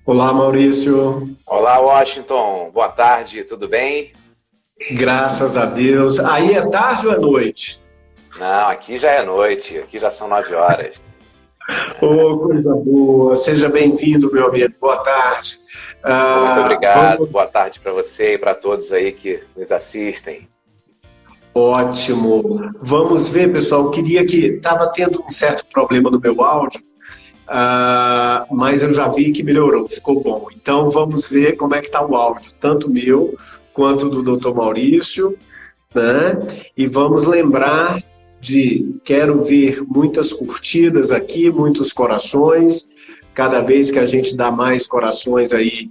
Olá, Maurício. Olá, Washington. Boa tarde, tudo bem? Graças a Deus. Aí é tarde ou é noite? Não, aqui já é noite, aqui já são 9 horas. Oh, coisa boa. Seja bem-vindo, meu amigo. Boa tarde. Muito obrigado, Vamos. boa tarde para você e para todos aí que nos assistem. Ótimo. Vamos ver, pessoal. Eu queria que estava tendo um certo problema no meu áudio, mas eu já vi que melhorou, ficou bom. Então vamos ver como é que está o áudio, tanto meu quanto do Dr. Maurício, né? E vamos lembrar de quero ver muitas curtidas aqui, muitos corações. Cada vez que a gente dá mais corações aí,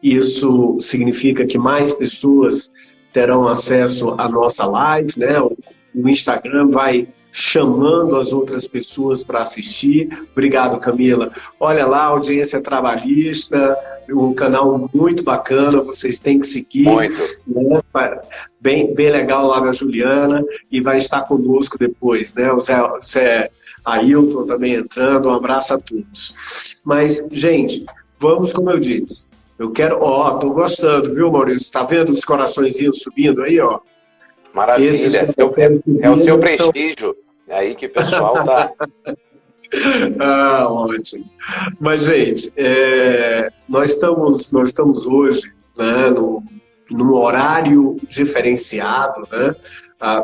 isso significa que mais pessoas terão acesso à nossa live, né? O Instagram vai chamando as outras pessoas para assistir. Obrigado, Camila. Olha lá, audiência trabalhista, um canal muito bacana, vocês têm que seguir, Muito. né? Bem legal lá da Juliana, e vai estar conosco depois, né? O Zé Ailton também entrando, um abraço a todos. Mas, gente, vamos, como eu disse, eu quero, tô gostando, viu, Maurício? Tá vendo os coraçõezinhos subindo aí, ó? Esses Maravilha. corações É o seu subindo, então, prestígio. É aí que o pessoal tá. ótimo. Mas, gente, nós estamos hoje, né, num horário diferenciado, né?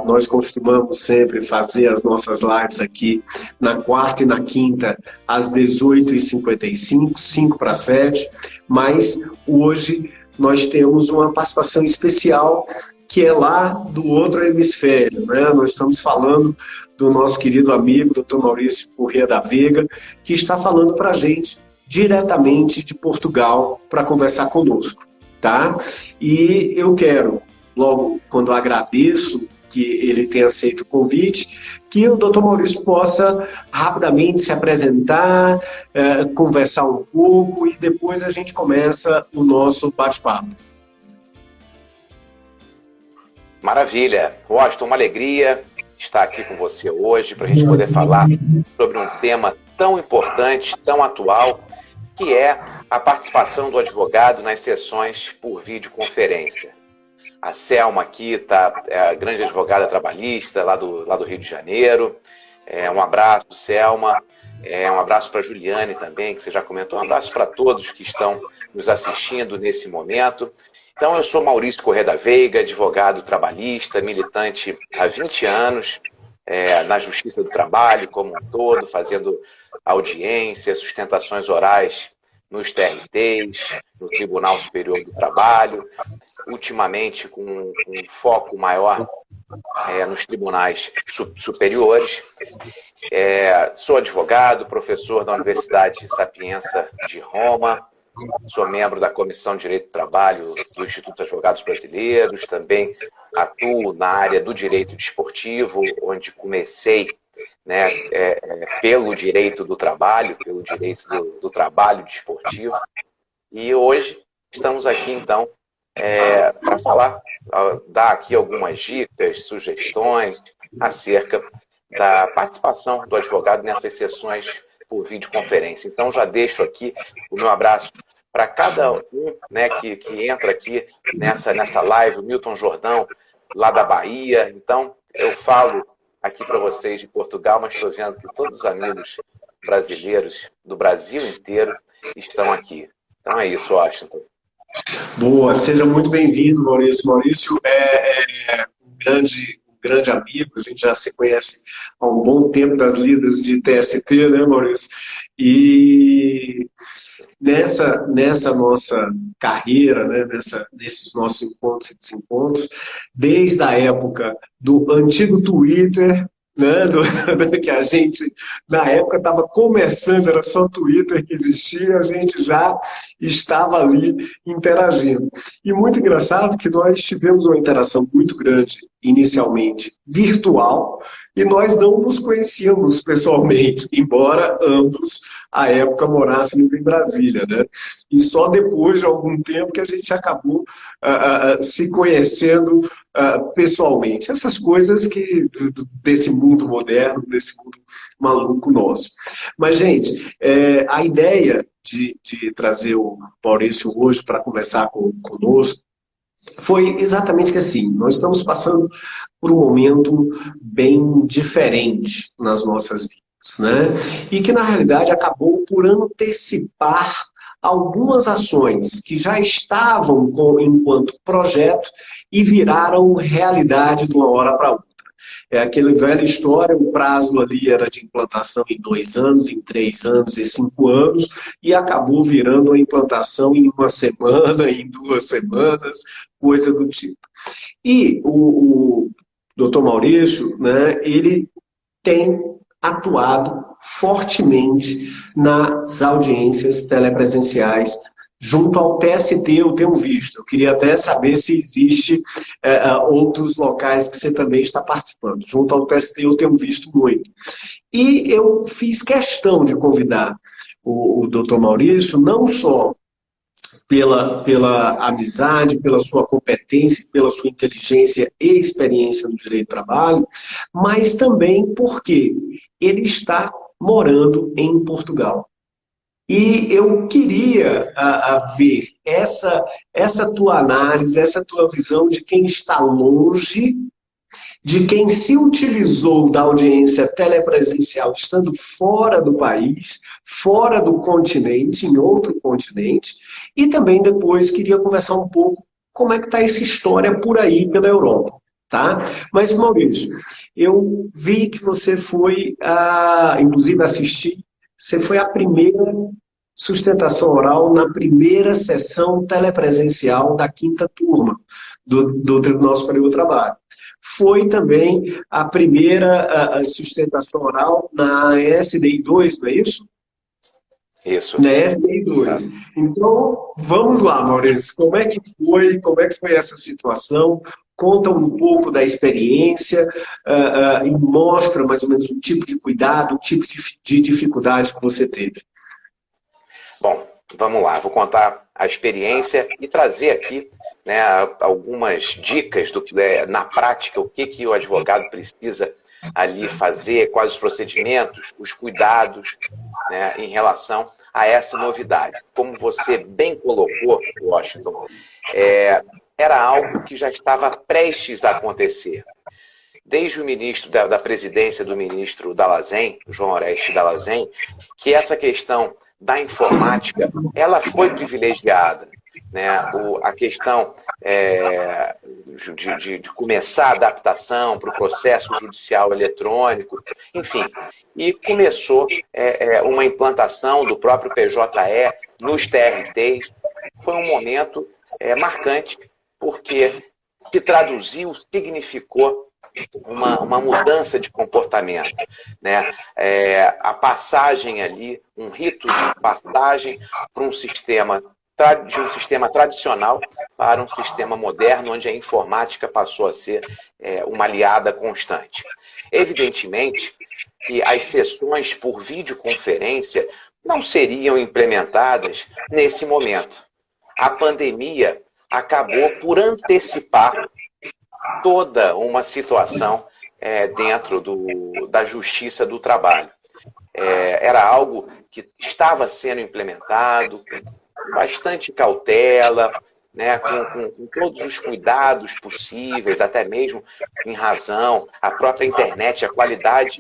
Nós costumamos sempre fazer as nossas lives aqui na quarta e na quinta, às 18h55, 5 para 7, mas hoje nós temos uma participação especial que é lá do outro hemisfério, né? Nós estamos falando do nosso querido amigo, Dr. Maurício Corrêa da Veiga, que está falando para a gente diretamente de Portugal para conversar conosco, tá? E eu quero, logo quando agradeço que ele tenha aceito o convite, que o Dr. Maurício possa rapidamente se apresentar, conversar um pouco e depois a gente começa o nosso bate-papo. Maravilha. Washington, uma alegria estar aqui com você hoje para a gente poder falar sobre um tema tão importante, tão atual, que é a participação do advogado nas sessões por videoconferência. A Selma aqui é a grande advogada trabalhista lá do Rio de Janeiro. Um abraço, Selma. Um abraço para a Juliane também, que você já comentou. Um abraço para todos que estão nos assistindo nesse momento. Então, eu sou Maurício Corrêa da Veiga, advogado trabalhista, militante há 20 anos na Justiça do Trabalho como um todo, fazendo audiências, sustentações orais nos TRTs, no Tribunal Superior do Trabalho, ultimamente com um foco maior nos tribunais superiores. Sou advogado, professor da Universidade Sapienza de Roma, sou membro da Comissão de Direito do Trabalho do Instituto dos Advogados Brasileiros, também atuo na área do direito desportivo, onde comecei pelo direito do trabalho, pelo direito do trabalho desportivo. E hoje estamos aqui, então, para falar, dar aqui algumas dicas, sugestões acerca da participação do advogado nessas sessões por videoconferência. Então, já deixo aqui o meu abraço para cada um que entra aqui nessa live, o Milton Jordão, lá da Bahia. Então, eu falo aqui para vocês de Portugal, mas estou vendo que todos os amigos brasileiros do Brasil inteiro estão aqui. Então é isso, Washington. Boa, seja muito bem-vindo, Maurício. Maurício é um grande amigo, a gente já se conhece há um bom tempo das lidas de TST, né, Maurício? E nessa nossa carreira, né, nesses nossos encontros e desencontros, desde a época do antigo Twitter, né, que a gente, na época, estava começando, era só Twitter que existia, a gente já estava ali interagindo. E muito engraçado que nós tivemos uma interação muito grande, inicialmente virtual, e nós não nos conhecíamos pessoalmente, embora ambos, à época, morássemos em Brasília, né? E só depois de algum tempo que a gente acabou se conhecendo pessoalmente. Essas coisas desse mundo moderno, desse mundo maluco nosso. Mas, gente, a ideia de trazer o Maurício hoje para conversar conosco foi exatamente que assim, nós estamos passando por um momento bem diferente nas nossas vidas, né? E que, na realidade, acabou por antecipar algumas ações que já estavam enquanto projeto e viraram realidade de uma hora para outra. É aquela velha história, o prazo ali era de implantação em 2 anos, em 3 anos e 5 anos, e acabou virando a implantação em 1 semana, em 2 semanas, coisa do tipo. E o Dr. Maurício, né, ele tem atuado fortemente nas audiências telepresenciais junto ao TST. Eu tenho visto. Eu queria até saber se existe outros locais que você também está participando. Junto ao TST eu tenho visto muito. E eu fiz questão de convidar o Dr. Maurício, não só pela amizade, pela sua competência, pela sua inteligência e experiência no direito do trabalho, mas também porque ele está morando em Portugal. E eu queria ver essa tua análise, essa tua visão de quem está longe, de quem se utilizou da audiência telepresencial estando fora do país, fora do continente, em outro continente, e também depois queria conversar um pouco como é que está essa história por aí pela Europa. Tá? Mas, Maurício, eu vi que você foi, inclusive assisti, você foi a primeira sustentação oral na primeira sessão telepresencial da 5ª turma do Tribunal Superior do Trabalho. Foi também a primeira sustentação oral na SDI 2, não é isso? Isso. Na SDI 2. Então, vamos lá, Maurício. Como é que foi essa situação? Conta um pouco da experiência e mostra mais ou menos o tipo de cuidado, o tipo de dificuldade que você teve. Bom, vamos lá. Vou contar a experiência e trazer aqui, né, algumas dicas na prática, o que o advogado precisa ali fazer, quais os procedimentos, os cuidados, né, em relação a essa novidade. Como você bem colocou, Washington, era algo que já estava prestes a acontecer. Desde o ministro da presidência do ministro Dall'Asen, João Oreste Dall'Asen, que essa questão da informática, ela foi privilegiada. Né? A questão de começar a adaptação para o processo judicial eletrônico, enfim, e começou uma implantação do próprio PJE nos TRTs. Foi um momento marcante, porque se traduziu, significou uma mudança de comportamento, né? A passagem ali, um rito de passagem para um sistema de um sistema tradicional para um sistema moderno, onde a informática passou a ser uma aliada constante. Evidentemente que as sessões por videoconferência não seriam implementadas nesse momento. A pandemia acabou por antecipar toda uma situação dentro da justiça do trabalho. Era algo que estava sendo implementado com bastante cautela, né, com todos os cuidados possíveis, até mesmo em razão à própria internet, a qualidade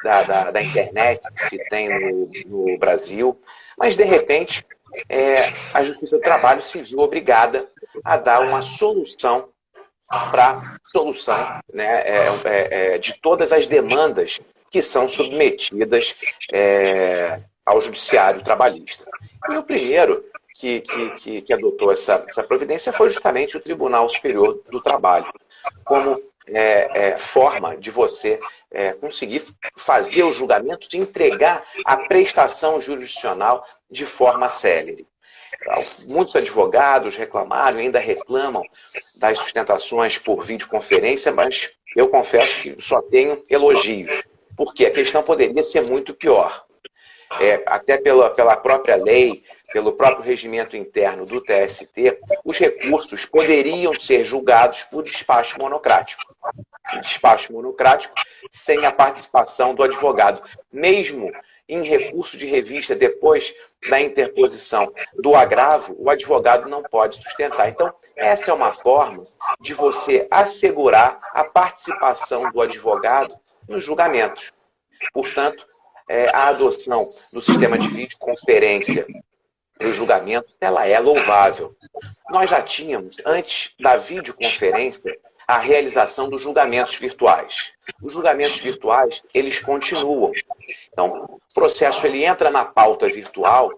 da internet que se tem no Brasil. Mas, de repente, a Justiça do Trabalho se viu obrigada a dar uma solução né, de todas as demandas que são submetidas ao judiciário trabalhista. E o primeiro que adotou essa providência foi justamente o Tribunal Superior do Trabalho, como forma de você conseguir fazer os julgamentos e entregar a prestação jurisdicional de forma célere. Muitos advogados reclamaram, ainda reclamam das sustentações por videoconferência, mas eu confesso que só tenho elogios, porque a questão poderia ser muito pior. até pela própria lei, pelo próprio regimento interno do TST, os recursos poderiam ser julgados por despacho monocrático. Despacho monocrático sem a participação do advogado. Mesmo em recurso de revista, depois da interposição do agravo, o advogado não pode sustentar. Então, essa é uma forma de você assegurar a participação do advogado nos julgamentos. Portanto, a adoção do sistema de videoconferência para os julgamentos, ela é louvável. Nós já tínhamos, antes da videoconferência, a realização dos julgamentos virtuais. Os julgamentos virtuais, eles continuam. Então, o processo ele entra na pauta virtual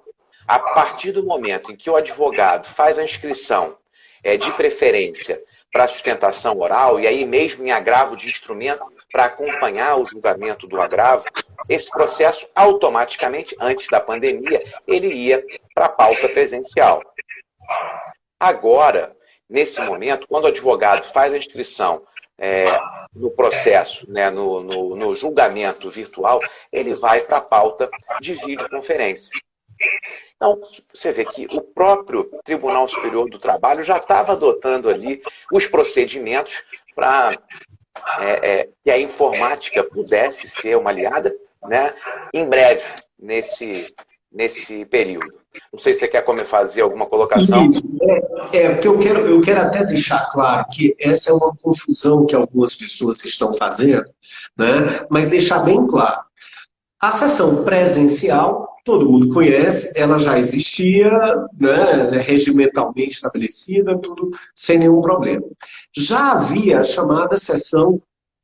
a partir do momento em que o advogado faz a inscrição de preferência para sustentação oral, e aí mesmo em agravo de instrumento para acompanhar o julgamento do agravo, esse processo automaticamente, antes da pandemia, ele ia para a pauta presencial. Agora, nesse momento, quando o advogado faz a inscrição no processo, né, no julgamento virtual, ele vai para a pauta de videoconferência. Então, você vê que o próprio Tribunal Superior do Trabalho já estava adotando ali os procedimentos para que a informática pudesse ser uma aliada, né, em breve, nesse período. Não sei se você quer fazer alguma colocação. Isso. Porque eu quero até deixar claro que essa é uma confusão que algumas pessoas estão fazendo, né? Mas deixar bem claro. A sessão presencial, todo mundo conhece, ela já existia, né, regimentalmente estabelecida, tudo sem nenhum problema. Já havia a chamada sessão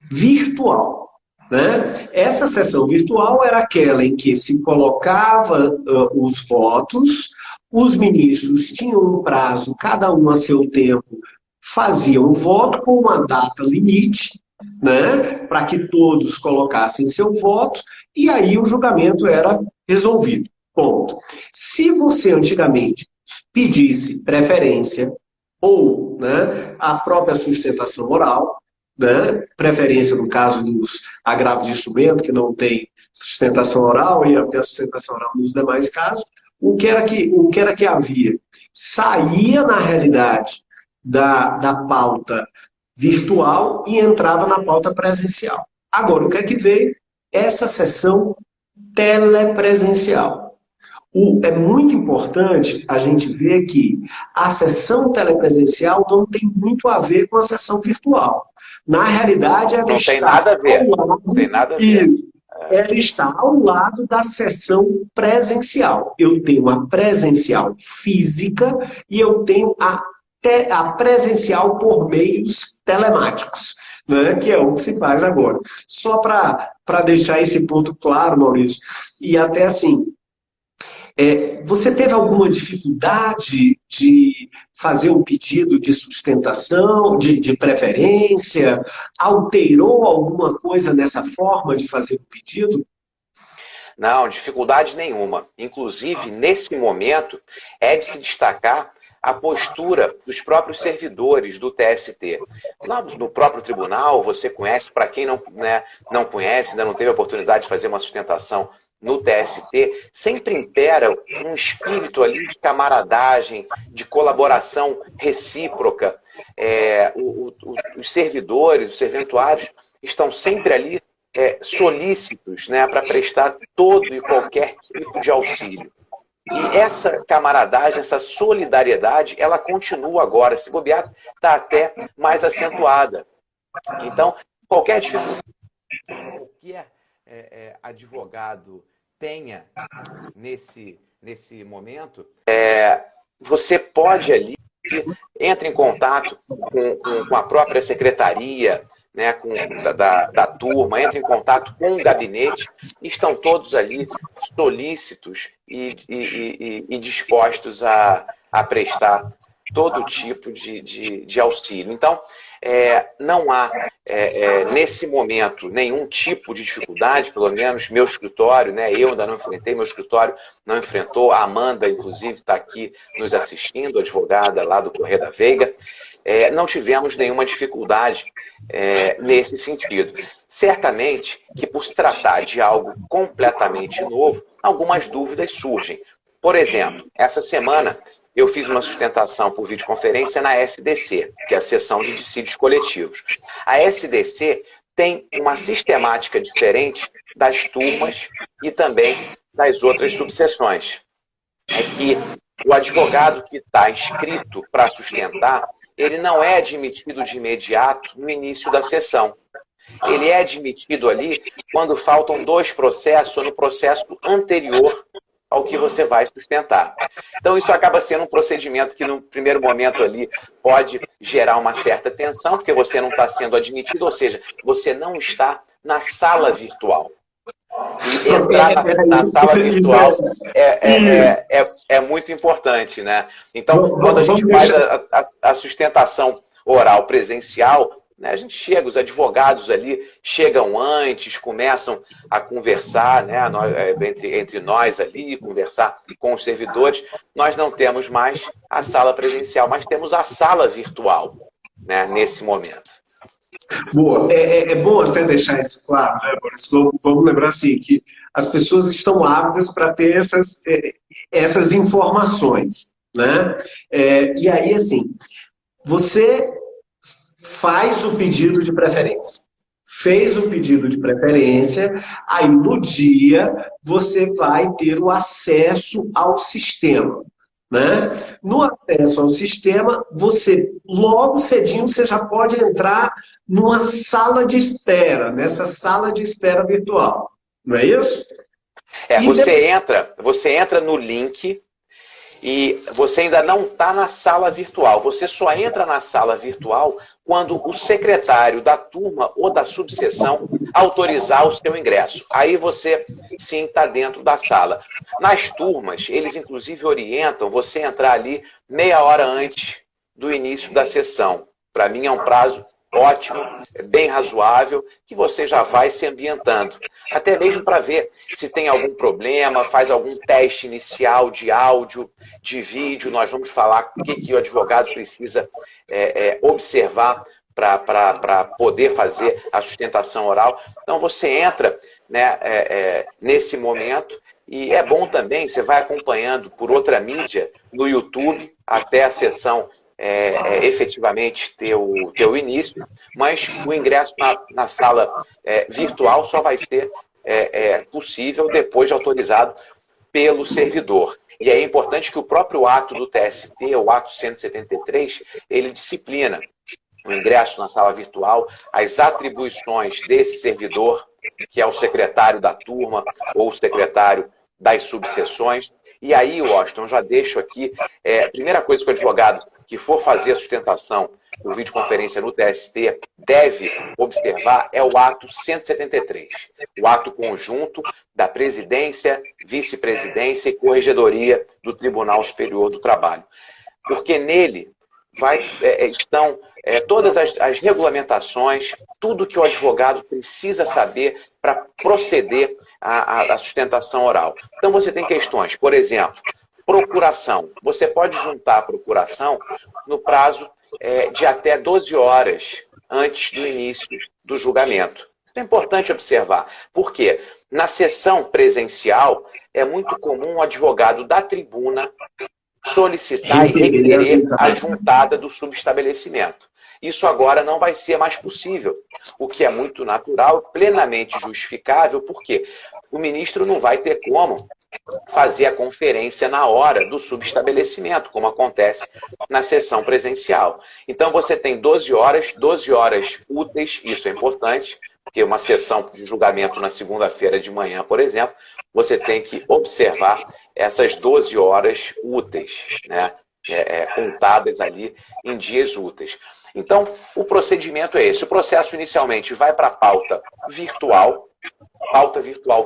virtual. Né? Essa sessão virtual era aquela em que se colocava os votos, os ministros tinham um prazo, cada um a seu tempo, faziam o voto com uma data limite, né? Para que todos colocassem seu voto, e aí o julgamento era resolvido. Ponto. Se você antigamente pedisse preferência ou, né, a própria sustentação oral, né, preferência no caso dos agravos de instrumento, que não tem sustentação oral, e a sustentação oral nos demais casos, o que era que havia? Saía, na realidade, da pauta virtual e entrava na pauta presencial. Agora, o que é que veio? Essa sessão telepresencial. É muito importante a gente ver que a sessão telepresencial não tem muito a ver com a sessão virtual. Na realidade, ela não está tem nada a ver. Não tem nada a ver. Ela está ao lado da sessão presencial. Eu tenho a presencial física e eu tenho a presencial por meios telemáticos, né? Que é o que se faz agora. Só para deixar esse ponto claro, Maurício, e até assim, você teve alguma dificuldade de fazer um pedido de sustentação, de preferência? Alterou alguma coisa nessa forma de fazer o pedido? Não, dificuldade nenhuma. Inclusive, nesse momento, é de se destacar a postura dos próprios servidores do TST. Lá no próprio tribunal, você conhece, para quem não conhece, ainda não teve a oportunidade de fazer uma sustentação no TST, sempre impera um espírito ali de camaradagem, de colaboração recíproca. Os servidores, os serventuários, estão sempre ali solícitos, né, para prestar todo e qualquer tipo de auxílio. E essa camaradagem, essa solidariedade, ela continua agora. Se bobear, está até mais acentuada. Então, qualquer dificuldade que advogado tenha nesse momento, você pode ali, entre em contato com a própria secretaria, né, da turma, entra em contato com o gabinete, e estão todos ali solícitos e dispostos a prestar todo tipo de auxílio. Então, não há, nesse momento, nenhum tipo de dificuldade, pelo menos meu escritório, né, eu ainda não enfrentei, meu escritório não enfrentou, a Amanda, inclusive, está aqui nos assistindo, advogada lá do Correio da Veiga. não tivemos nenhuma dificuldade nesse sentido. Certamente que, por se tratar de algo completamente novo, algumas dúvidas surgem. Por exemplo, essa semana eu fiz uma sustentação por videoconferência na SDC, que é a Seção de Dissídios Coletivos. A SDC tem uma sistemática diferente das turmas e também das outras subseções. É que o advogado que está inscrito para sustentar, ele não é admitido de imediato no início da sessão. Ele é admitido ali quando faltam 2 processos ou no processo anterior ao que você vai sustentar. Então, isso acaba sendo um procedimento que, no primeiro momento ali, pode gerar uma certa tensão, porque você não está sendo admitido, ou seja, você não está na sala virtual. E entrar na sala virtual é muito importante, né? Então, quando a gente faz a sustentação oral presencial, né, a gente chega, os advogados ali chegam antes, começam a conversar, né, entre nós ali, conversar com os servidores. Nós não temos mais a sala presencial, mas temos a sala virtual, né, nesse momento. Boa. É bom até deixar isso claro, né, Boris? Vamos lembrar assim, que as pessoas estão ávidas para ter essas informações, né? E aí, assim, você faz o pedido de preferência. Fez o pedido de preferência, aí no dia você vai ter o acesso ao sistema. Né? No acesso ao sistema, você, logo cedinho, você já pode entrar numa sala de espera, nessa sala de espera virtual. Não é isso? Você entra no link e você ainda não está na sala virtual. Você só entra na sala virtual quando o secretário da turma ou da subseção autorizar o seu ingresso. Aí você, sim, está dentro da sala. Nas turmas, eles inclusive orientam você a entrar ali meia hora antes do início da sessão. Para mim é um prazo ótimo, bem razoável, que você já vai se ambientando. Até mesmo para ver se tem algum problema, faz algum teste inicial de áudio, de vídeo. Nós vamos falar o que o advogado precisa observar para poder fazer a sustentação oral. Então você entra, né, nesse momento. E é bom também, você vai acompanhando por outra mídia, no YouTube, até a sessão efetivamente ter o início, mas o ingresso na sala virtual só vai ser possível depois de autorizado pelo servidor. E é importante que o próprio ato do TST, o ato 173, ele disciplina o ingresso na sala virtual, as atribuições desse servidor, que é o secretário da turma ou o secretário das subseções. E aí, Washington, já deixo aqui, a primeira coisa que o advogado que for fazer a sustentação por videoconferência no TST deve observar é o ato 173, o ato conjunto da presidência, vice-presidência e corregedoria do Tribunal Superior do Trabalho. Porque nele estão todas as regulamentações, tudo que o advogado precisa saber para proceder à sustentação oral. Então você tem questões, por exemplo, procuração. Você pode juntar a procuração no prazo de até 12 horas antes do início do julgamento. Isso é importante observar. Por quê? Na sessão presencial, é muito comum o advogado da tribuna solicitar e requerer a juntada do subestabelecimento. Isso agora não vai ser mais possível, o que é muito natural, plenamente justificável, porque o ministro não vai ter como fazer a conferência na hora do subestabelecimento, como acontece na sessão presencial. Então você tem 12 horas úteis, isso é importante, porque uma sessão de julgamento na segunda-feira de manhã, por exemplo, você tem que observar essas 12 horas úteis, né? Contadas ali em dias úteis. Então, o procedimento é esse. O processo inicialmente vai para a pauta virtual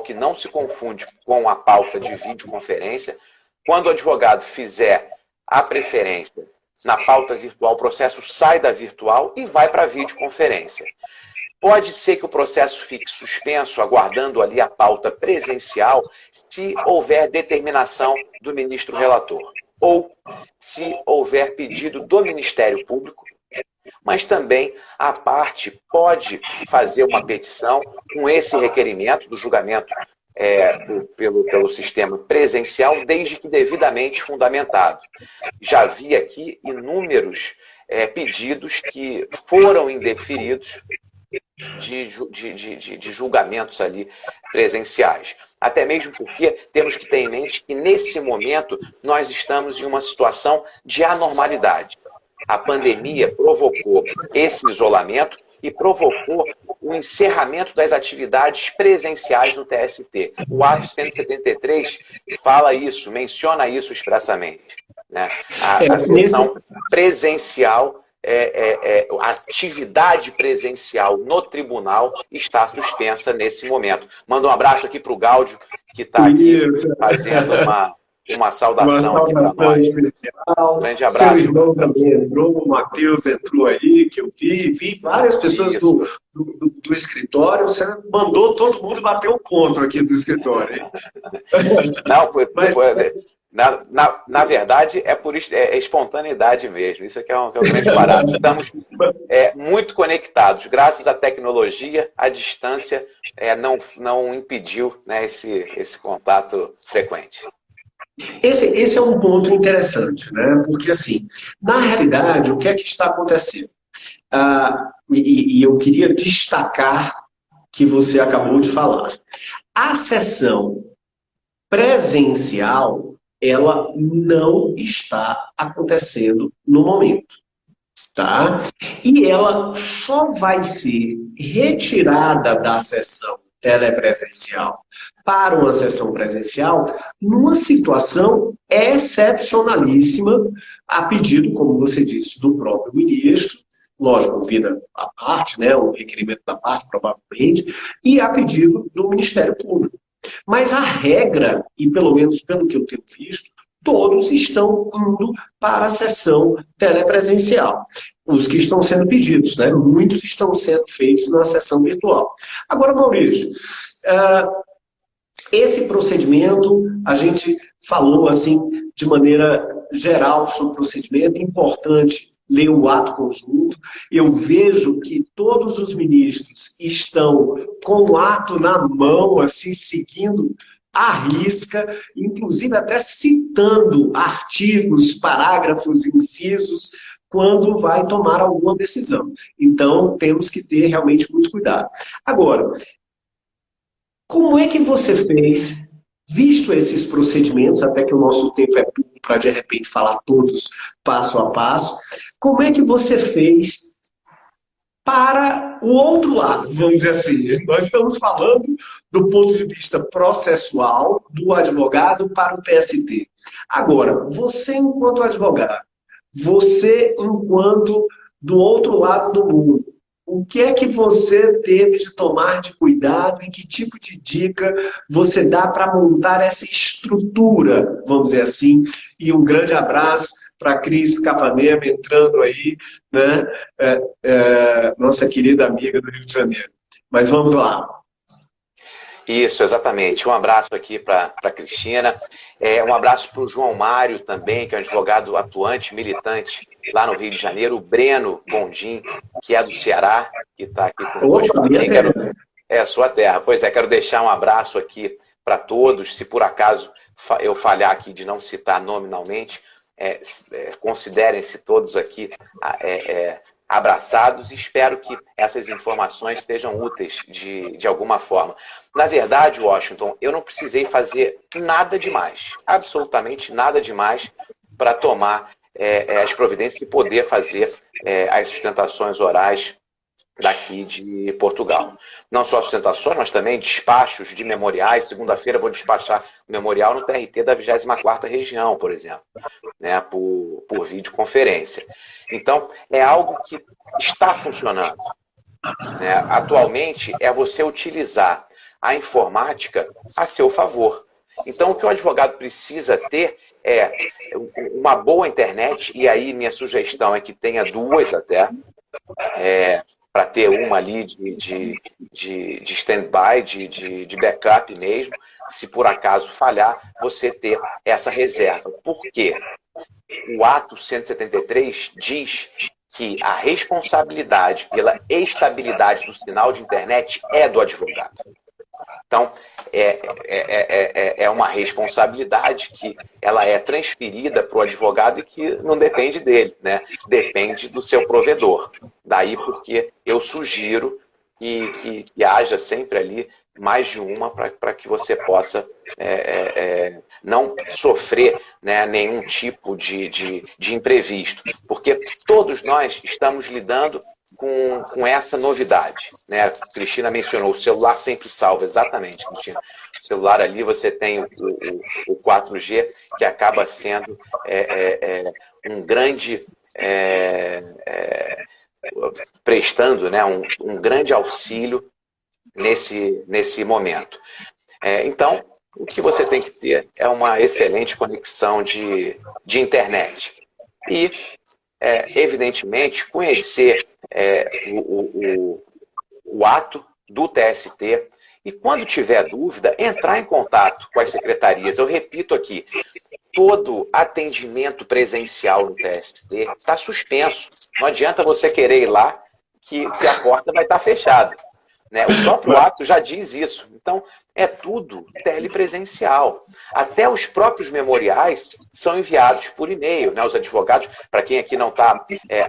que não se confunde com a pauta de videoconferência. Quando o advogado fizer a preferência na pauta virtual, o processo sai da virtual e vai para a videoconferência. Pode ser que o processo fique suspenso, aguardando ali a pauta presencial, se houver determinação do ministro relator. Ou se houver pedido do Ministério Público mas também a parte pode fazer uma petição com esse requerimento do julgamento pelo sistema presencial, desde que devidamente fundamentado. Já vi aqui inúmeros pedidos que foram indeferidos de julgamentos ali presenciais. Até mesmo porque temos que ter em mente que, nesse momento, nós estamos em uma situação de anormalidade. A pandemia provocou esse isolamento e provocou o encerramento das atividades presenciais no TST. O ato 173 fala isso, menciona isso expressamente, né? A sessão presencial, a atividade presencial no tribunal está suspensa nesse momento. Manda um abraço aqui para o Gáudio, que está aqui fazendo uma saudação aqui para nós. Especial. Grande abraço. Seu irmão também entrou, o Matheus entrou aí, que eu vi várias pessoas do escritório. Você mandou todo mundo bater um ponto aqui do escritório. Não, na verdade, é espontaneidade mesmo. Isso aqui é um grande barato. Estamos muito conectados. Graças à tecnologia, a distância não impediu, né, esse contato frequente. Esse é um ponto interessante, né? Porque, assim, na realidade, o que é que está acontecendo? E eu queria destacar que você acabou de falar. A sessão presencial, ela não está acontecendo no momento, tá? E ela só vai ser retirada da sessão telepresencial para uma sessão presencial numa situação excepcionalíssima, a pedido, como você disse, do próprio ministro, lógico, vida à parte, né, o requerimento da parte, provavelmente, e a pedido do Ministério Público. Mas a regra, e pelo menos pelo que eu tenho visto, todos estão indo para a sessão telepresencial. Os que estão sendo pedidos, né? Muitos estão sendo feitos na sessão virtual. Agora, Maurício, esse procedimento, a gente falou assim de maneira geral sobre o procedimento, importante ler o ato conjunto. Eu vejo que todos os ministros estão com o ato na mão, assim, seguindo à risca, inclusive até citando artigos, parágrafos, incisos, quando vai tomar alguma decisão. Então, temos que ter realmente muito cuidado. Agora, como é que você fez, visto esses procedimentos, até que o nosso tempo é pouco para, de repente, falar todos passo a passo, como é que você fez para o outro lado, vamos dizer assim? Nós estamos falando do ponto de vista processual, do advogado para o TST. Agora, você enquanto advogado, você enquanto do outro lado do mundo, o que é que você teve de tomar de cuidado e que tipo de dica você dá para montar essa estrutura, vamos dizer assim? E um grande abraço para a Cris Capanema entrando aí, né? Nossa querida amiga do Rio de Janeiro. Mas vamos lá. Isso, exatamente. Um abraço aqui para a Cristina. Um abraço para o João Mário também, que é um advogado atuante, militante lá no Rio de Janeiro. O Breno Gondim, que é do Ceará, que está aqui conosco também. É a sua terra. Pois é, quero deixar um abraço aqui para todos. Se por acaso eu falhar aqui de não citar nominalmente, considerem-se todos aqui abraçados, e espero que essas informações sejam úteis de alguma forma. Na verdade, Washington, eu não precisei fazer nada demais, absolutamente nada demais, para tomar as providências e poder fazer as sustentações orais daqui de Portugal. Não só sustentações, mas também despachos de memoriais. Segunda-feira eu vou despachar o memorial no TRT da 24ª Região, por exemplo, né, por videoconferência. Então, é algo que está funcionando, né? Atualmente, é você utilizar a informática a seu favor. Então, o que o advogado precisa ter é uma boa internet, e aí minha sugestão é que tenha duas até, para ter uma ali de stand-by, de backup mesmo. Se por acaso falhar, você ter essa reserva. Por quê? O ato 173 diz que a responsabilidade pela estabilidade do sinal de internet é do advogado. Então, é uma responsabilidade que ela é transferida para o advogado e que não depende dele, né? Depende do seu provedor. Daí porque eu sugiro que haja sempre ali mais de uma para que você possa não sofrer, né, nenhum tipo de imprevisto. Porque todos nós estamos lidando com essa novidade, né? A Cristina mencionou, o celular sempre salva, exatamente, Cristina. O celular ali você tem o 4G, que acaba sendo um grande... prestando, né, um grande auxílio nesse momento. Então, o que você tem que ter é uma excelente conexão de internet. E, evidentemente, conhecer o ato do TST e, quando tiver dúvida, entrar em contato com as secretarias. Eu repito aqui, todo atendimento presencial no TST está suspenso. Não adianta você querer ir lá que a porta vai estar fechada, né? O próprio ato já diz isso. Então, é tudo telepresencial. Até os próprios memoriais são enviados por e-mail, né? Os advogados, para quem aqui não está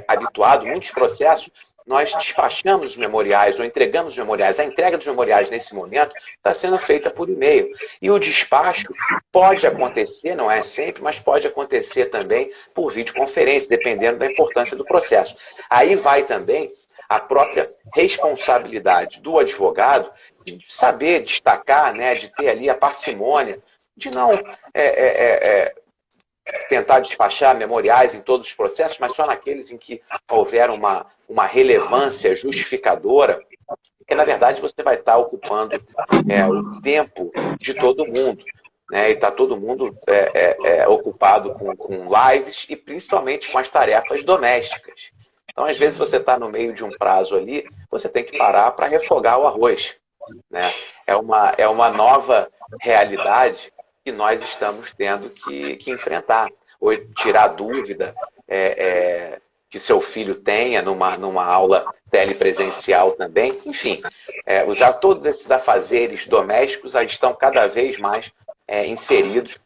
habituado, muitos processos, nós despachamos os memoriais ou entregamos os memoriais. A entrega dos memoriais, nesse momento, está sendo feita por e-mail. E o despacho pode acontecer, não é sempre, mas pode acontecer também por videoconferência, dependendo da importância do processo. Aí vai também a própria responsabilidade do advogado de saber destacar, né, de ter ali a parcimônia, de não tentar despachar memoriais em todos os processos, mas só naqueles em que houver uma relevância justificadora, porque, na verdade, você vai estar ocupando o tempo de todo mundo, né? E está todo mundo ocupado com lives e principalmente com as tarefas domésticas. Então, às vezes, você está no meio de um prazo ali, você tem que parar para refogar o arroz, né? É uma nova realidade que nós estamos tendo que enfrentar. Ou tirar dúvida que seu filho tenha numa aula telepresencial também. Enfim, usar todos esses afazeres domésticos estão cada vez mais inseridos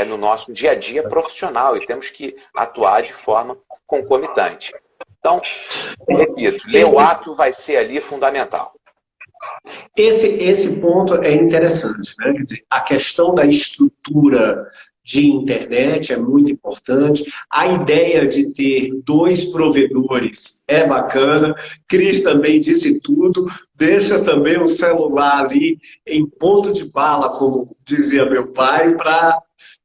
no nosso dia a dia profissional e temos que atuar de forma concomitante. Então, repito, o ato vai ser ali fundamental. Esse ponto é interessante, né? Quer dizer, a questão da estrutura de internet é muito importante. A ideia de ter 2 provedores é bacana. Cris também disse tudo. Deixa também o celular ali em ponto de bala, como dizia meu pai, para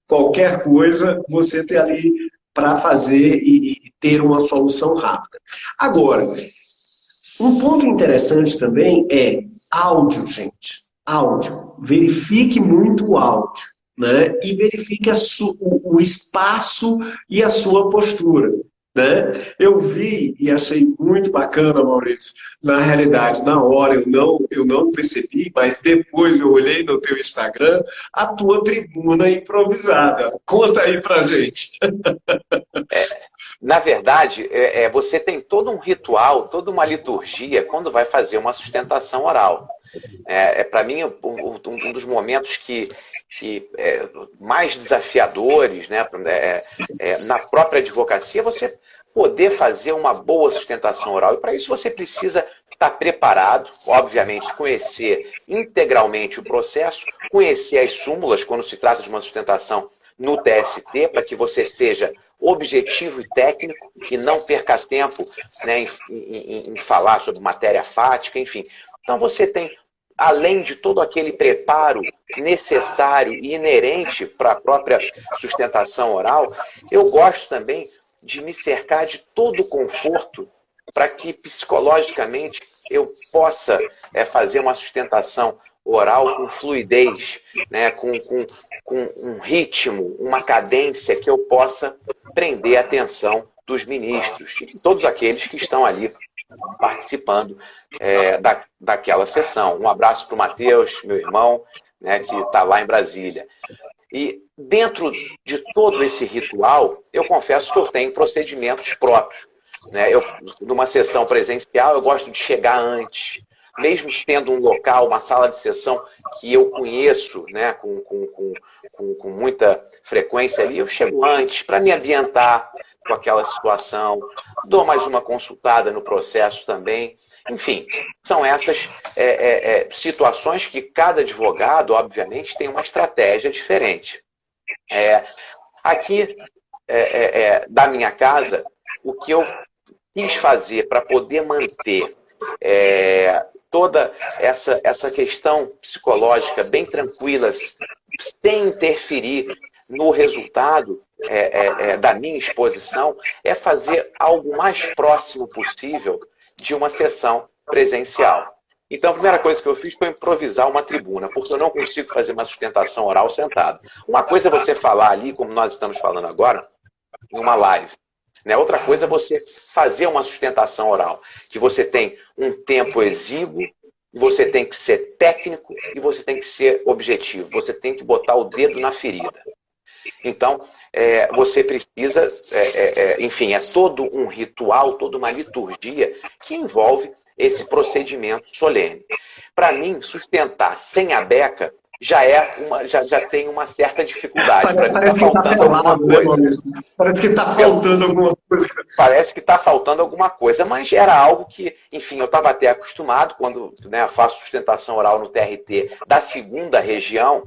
qualquer coisa você ter ali para fazer e ter uma solução rápida. Agora, um ponto interessante também é áudio, gente. Áudio. Verifique muito o áudio, né? E verifique o espaço e a sua postura, né? Eu vi e achei muito bacana, Maurício. Na realidade, na hora eu não percebi, mas depois eu olhei no teu Instagram, a tua tribuna improvisada. Conta aí pra gente. Na verdade, você tem todo um ritual, toda uma liturgia quando vai fazer uma sustentação oral. Para mim, um dos momentos que mais desafiadores, né, na própria advocacia, é você poder fazer uma boa sustentação oral. E para isso você precisa estar preparado, obviamente, conhecer integralmente o processo, conhecer as súmulas quando se trata de uma sustentação no TST, para que você seja objetivo e técnico e não perca tempo, né, em falar sobre matéria fática, enfim. Então você tem, além de todo aquele preparo necessário e inerente para a própria sustentação oral, eu gosto também de me cercar de todo o conforto para que psicologicamente eu possa fazer uma sustentação oral com fluidez, né, com um ritmo, uma cadência que eu possa prender a atenção dos ministros e de todos aqueles que estão ali participando daquela sessão. Um abraço para o Matheus, meu irmão, né, que está lá em Brasília. E dentro de todo esse ritual, eu confesso que eu tenho procedimentos próprios. né? Numa sessão presencial, eu gosto de chegar antes. Mesmo sendo um local, uma sala de sessão que eu conheço, né, com muita frequência ali, eu chego antes para me ambientar com aquela situação, dou mais uma consultada no processo também. Enfim, são essas situações que cada advogado, obviamente, tem uma estratégia diferente. Aqui, da minha casa, o que eu quis fazer para poder manter toda essa questão psicológica bem tranquila, sem interferir no resultado da minha exposição, é fazer algo mais próximo possível de uma sessão presencial. Então, a primeira coisa que eu fiz foi improvisar uma tribuna, porque eu não consigo fazer uma sustentação oral sentado. Uma coisa é você falar ali, como nós estamos falando agora, em uma live. Né? Outra coisa é você fazer uma sustentação oral, que você tem um tempo exíguo, você tem que ser técnico e você tem que ser objetivo. Você tem que botar o dedo na ferida. Então, você precisa, enfim, é todo um ritual, toda uma liturgia que envolve esse procedimento solene. Para mim, sustentar sem a beca já tem uma certa dificuldade. Para mim está faltando alguma coisa. Parece que está faltando alguma coisa. Parece que está faltando alguma coisa, mas era algo que, enfim, eu estava até acostumado quando, né, faço sustentação oral no TRT da segunda região,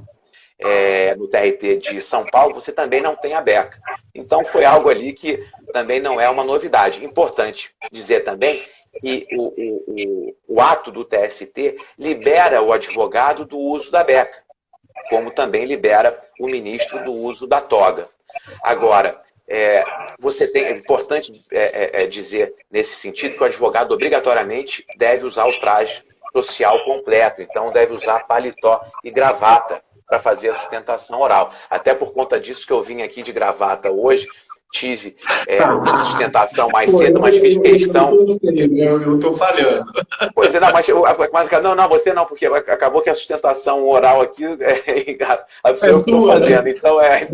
no TRT de São Paulo, você também não tem a beca. Então foi algo ali que também não é uma novidade. Importante dizer também que o ato do TST libera o advogado do uso da beca, como também libera o ministro do uso da toga. Agora, é importante dizer nesse sentido que o advogado obrigatoriamente deve usar o traje social completo, então deve usar paletó e gravata para fazer a sustentação oral. Até por conta disso que eu vim aqui de gravata hoje, tive sustentação mais cedo, mas fiz questão... Eu estou falhando. Pois é, não, mas não, você não, porque acabou que a sustentação oral aqui eu que estou fazendo. Então, é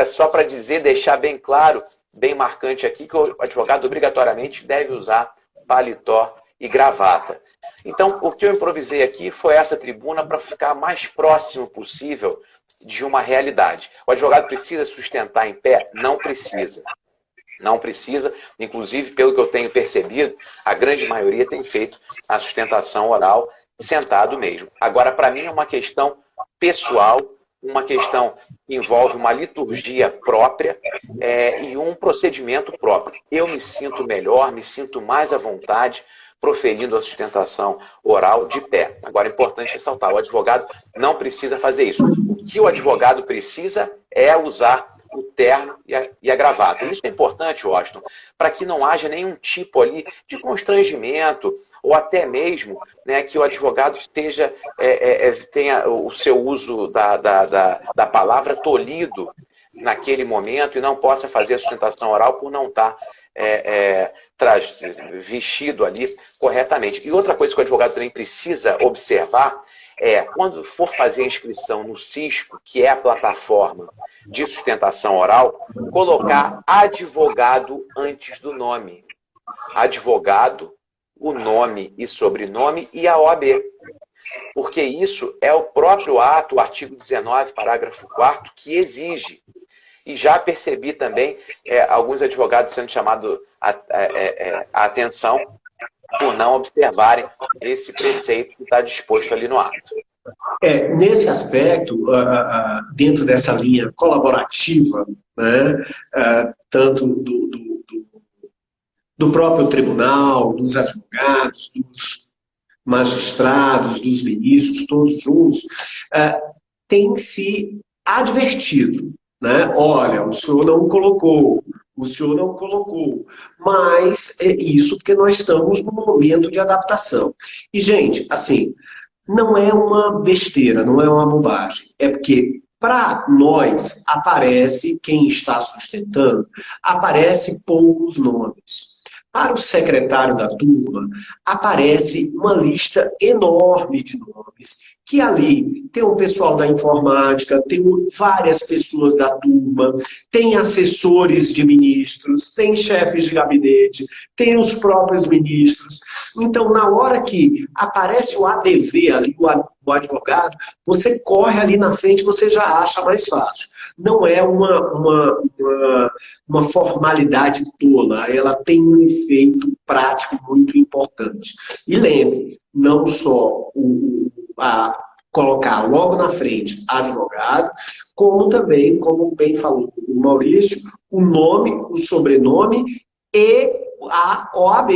só para dizer, deixar bem claro, bem marcante aqui, que o advogado obrigatoriamente deve usar paletó e gravata. Então, o que eu improvisei aqui foi essa tribuna para ficar mais próximo possível de uma realidade. O advogado precisa sustentar em pé? Não precisa. Não precisa. Inclusive, pelo que eu tenho percebido, a grande maioria tem feito a sustentação oral sentado mesmo. Agora, para mim, é uma questão pessoal, uma questão que envolve uma liturgia própria e um procedimento próprio. Eu me sinto melhor, me sinto mais à vontade proferindo a sustentação oral de pé. Agora, é importante ressaltar, o advogado não precisa fazer isso. O que o advogado precisa é usar o terno e a gravata. Isso é importante, Washington, para que não haja nenhum tipo ali de constrangimento ou até mesmo, né, que o advogado tenha o seu uso da palavra tolhido naquele momento e não possa fazer a sustentação oral por não estar vestido ali corretamente. E outra coisa que o advogado também precisa observar quando for fazer a inscrição no Cisco, que é a plataforma de sustentação oral, colocar advogado antes do nome. Advogado, o nome e sobrenome e a OAB. Porque isso é o próprio ato, o artigo 19, parágrafo 4º, que exige. E já percebi também alguns advogados sendo chamados a atenção por não observarem esse preceito que está disposto ali no ato. Nesse aspecto, dentro dessa linha colaborativa, né, tanto do próprio tribunal, dos advogados, dos magistrados, dos ministros, todos juntos, tem se advertido, né? Olha, o senhor não colocou, mas isso porque nós estamos num momento de adaptação. E, gente, assim, não é uma besteira, não é uma bobagem, é porque para nós aparece quem está sustentando, aparece poucos nomes. Para o secretário da turma, aparece uma lista enorme de nomes, que ali tem o pessoal da informática, tem várias pessoas da turma, tem assessores de ministros, tem chefes de gabinete, tem os próprios ministros. Então, na hora que aparece o ADV ali, o advogado, você corre ali na frente, você já acha mais fácil. Não é uma formalidade tola, ela tem um efeito prático muito importante. E lembre, não só colocar logo na frente advogado, como também, como bem falou o Maurício, o nome, o sobrenome e a OAB,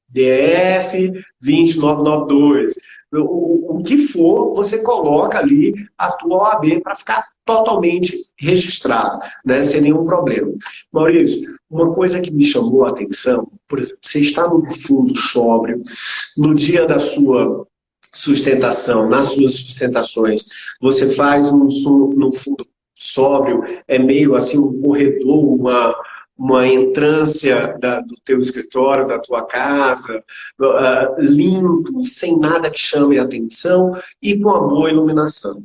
DF 20992. O que for, você coloca ali a tua OAB para ficar totalmente registrado, né, sem nenhum problema. Maurício, uma coisa que me chamou a atenção, por exemplo, você está no fundo sóbrio, no dia da sua sustentação, nas suas sustentações, você faz no fundo sóbrio, é meio assim um corredor, uma entrância do teu escritório, da tua casa, limpo, sem nada que chame a atenção e com uma boa iluminação.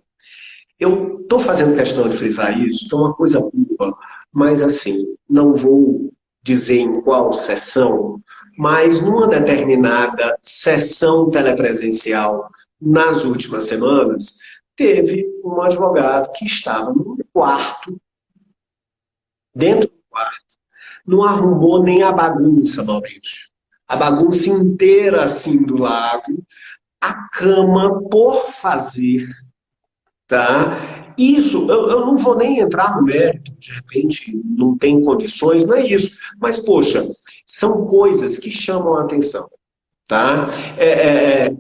Eu estou fazendo questão de frisar isso, que é uma coisa boa, mas assim, não vou dizer em qual sessão, mas numa determinada sessão telepresencial nas últimas semanas, teve um advogado que estava no quarto, dentro do quarto, não arrumou nem a bagunça, Maurício. A bagunça inteira assim do lado, a cama por fazer, tá? Isso, eu não vou nem entrar no mérito, de repente não tem condições, não é isso. Mas, poxa, são coisas que chamam a atenção, tá?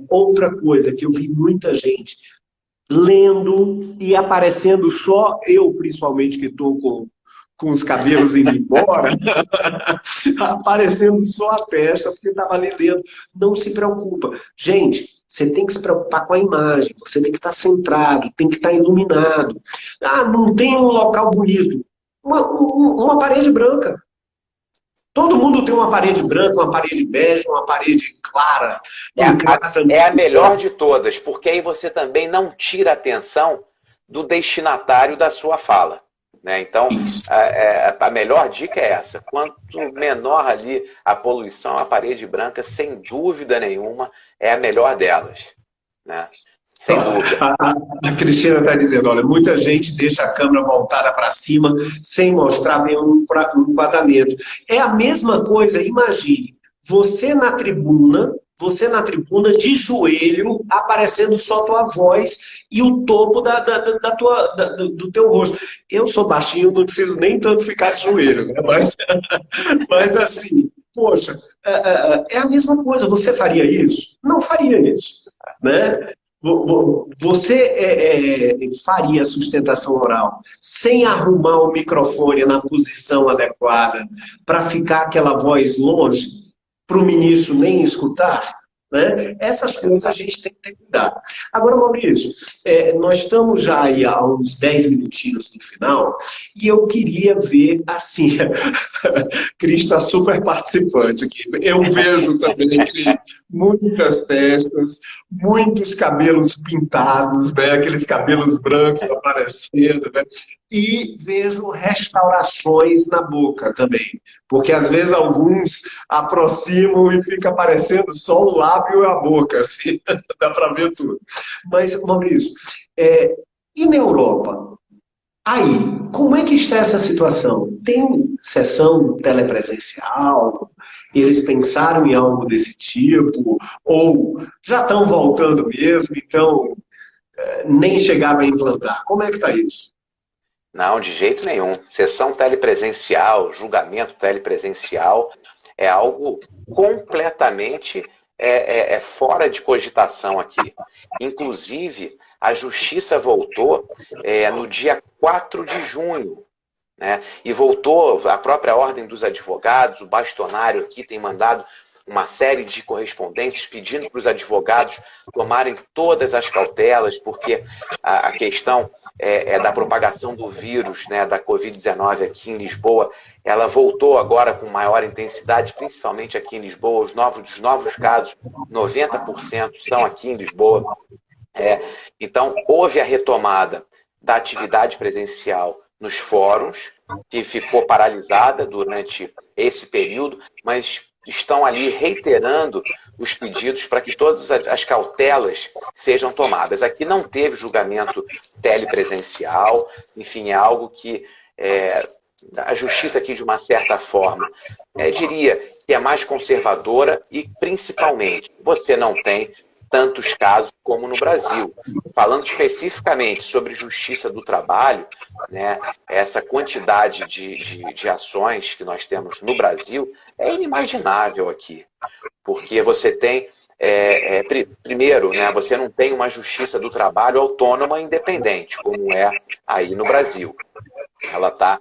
Outra coisa que eu vi muita gente lendo e aparecendo só eu, principalmente, que estou com os cabelos indo embora, aparecendo só a testa, porque estava ali lendo. Não se preocupa. Gente, você tem que se preocupar com a imagem, você tem que estar centrado, tem que estar iluminado. Ah, não tem um local bonito. Uma parede branca. Todo mundo tem uma parede branca, uma parede bege, uma parede clara. É a melhor de todas, porque aí você também não tira a atenção do destinatário da sua fala. Né? Então, a melhor dica é essa. Quanto menor ali a poluição, a parede branca, sem dúvida nenhuma, é a melhor delas. Né? Sem dúvida. A Cristina está dizendo, olha, muita gente deixa a câmera voltada para cima sem mostrar bem o enquadramento. É a mesma coisa, imagine, você na tribuna de joelho, aparecendo só tua voz e o topo do teu rosto. Eu sou baixinho, não preciso nem tanto ficar de joelho, né? Mas assim, poxa, é a mesma coisa. Você faria isso? Não faria isso, né? Você faria sustentação oral sem arrumar o microfone na posição adequada para ficar aquela voz longe, para o ministro nem escutar? Né? Essas coisas a gente tem que ter cuidado. Agora, Maurício, nós estamos já aí há uns 10 minutinhos no final e eu queria ver, assim, Cris está super participante aqui. Eu vejo também, Cris, muitas testas, muitos cabelos pintados, né? Aqueles cabelos brancos aparecendo, né? E vejo restaurações na boca também, porque às vezes alguns aproximam e fica aparecendo só o lábio e a boca, assim, dá para ver tudo. Mas, Maurício, e na Europa? Aí, como é que está essa situação? Tem sessão telepresencial? Eles pensaram em algo desse tipo? Ou já estão voltando mesmo, então nem chegaram a implantar? Como é que está isso? Não, de jeito nenhum. Sessão telepresencial, julgamento telepresencial é algo completamente fora de cogitação aqui. Inclusive, a Justiça voltou no dia 4 de junho. Né? E voltou a própria Ordem dos Advogados, o bastonário aqui tem mandado uma série de correspondências pedindo para os advogados tomarem todas as cautelas, porque a questão da propagação do vírus, né, da Covid-19 aqui em Lisboa, ela voltou agora com maior intensidade, principalmente aqui em Lisboa. Os novos casos, 90% são aqui em Lisboa. Então, houve a retomada da atividade presencial nos fóruns, que ficou paralisada durante esse período, mas estão ali reiterando os pedidos para que todas as cautelas sejam tomadas. Aqui não teve julgamento telepresencial, enfim, é algo que a justiça aqui, de uma certa forma, diria que é mais conservadora e, principalmente, você não tem tantos casos como no Brasil. Falando especificamente sobre justiça do trabalho, né, essa quantidade de ações que nós temos no Brasil é inimaginável aqui. Porque você tem, primeiro, né, você não tem uma justiça do trabalho autônoma e independente, como é aí no Brasil. Ela está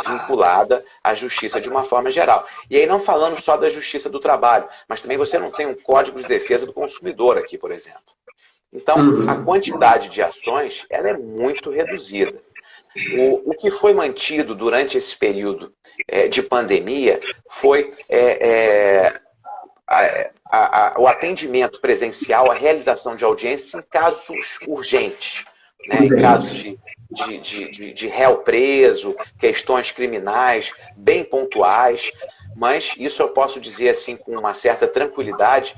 vinculada à justiça de uma forma geral. E aí não falando só da justiça do trabalho, mas também você não tem um código de defesa do consumidor aqui, por exemplo. Então, a quantidade de ações ela é muito reduzida. O que foi mantido durante esse período de pandemia foi o atendimento presencial, a realização de audiências em casos urgentes, né, em casos de réu preso, questões criminais bem pontuais, mas isso eu posso dizer assim com uma certa tranquilidade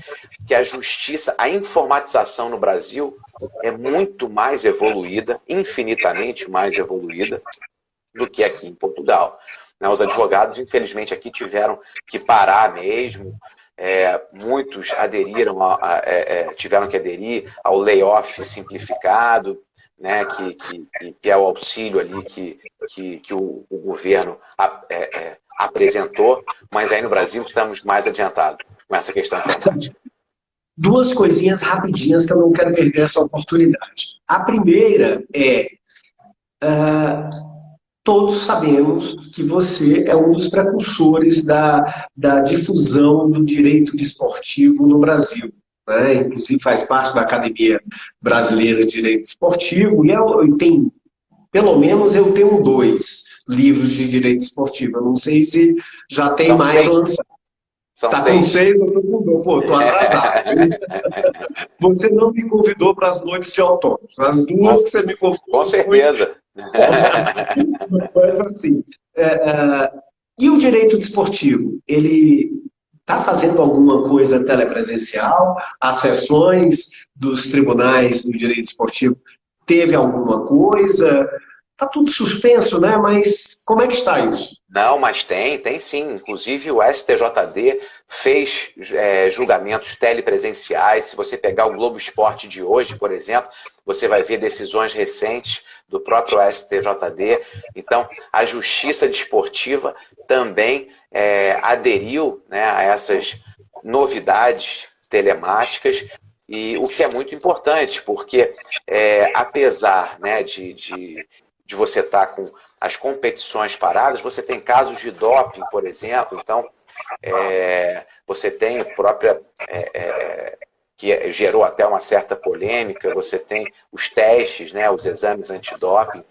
que a justiça, a informatização no Brasil é muito mais evoluída, infinitamente mais evoluída do que aqui em Portugal. Os advogados, infelizmente, aqui tiveram que parar mesmo. Muitos aderiram, tiveram que aderir ao layoff simplificado, né, que é o auxílio ali que o governo apresentou, mas aí no Brasil estamos mais adiantados com essa questão informática. Duas coisinhas rapidinhas que eu não quero perder essa oportunidade. A primeira todos sabemos que você é um dos precursores da difusão do direito desportivo no Brasil. Né? Inclusive faz parte da Academia Brasileira de Direito Esportivo, e tem, pelo menos eu tenho 2 livros de direito esportivo. Eu não sei se já tem São mais 6. lançado. Está com 6, eu tô com 2. Pô, estou atrasado. Você não me convidou para as noites de autônomos. As 2 que você me convidou. Com certeza. Mas assim, e o direito desportivo? Ele está fazendo alguma coisa telepresencial? As sessões dos tribunais do direito esportivo teve alguma coisa? Está tudo suspenso, né? Mas como é que está isso? Não, mas tem sim. Inclusive o STJD fez julgamentos telepresenciais. Se você pegar o Globo Esporte de hoje, por exemplo, você vai ver decisões recentes do próprio STJD. Então, a Justiça Desportiva também aderiu, né, a essas novidades telemáticas, e o que é muito importante, porque apesar, né, de você estar com as competições paradas, você tem casos de doping, por exemplo. Então, você tem a própria, que gerou até uma certa polêmica, você tem os testes, né, os exames antidoping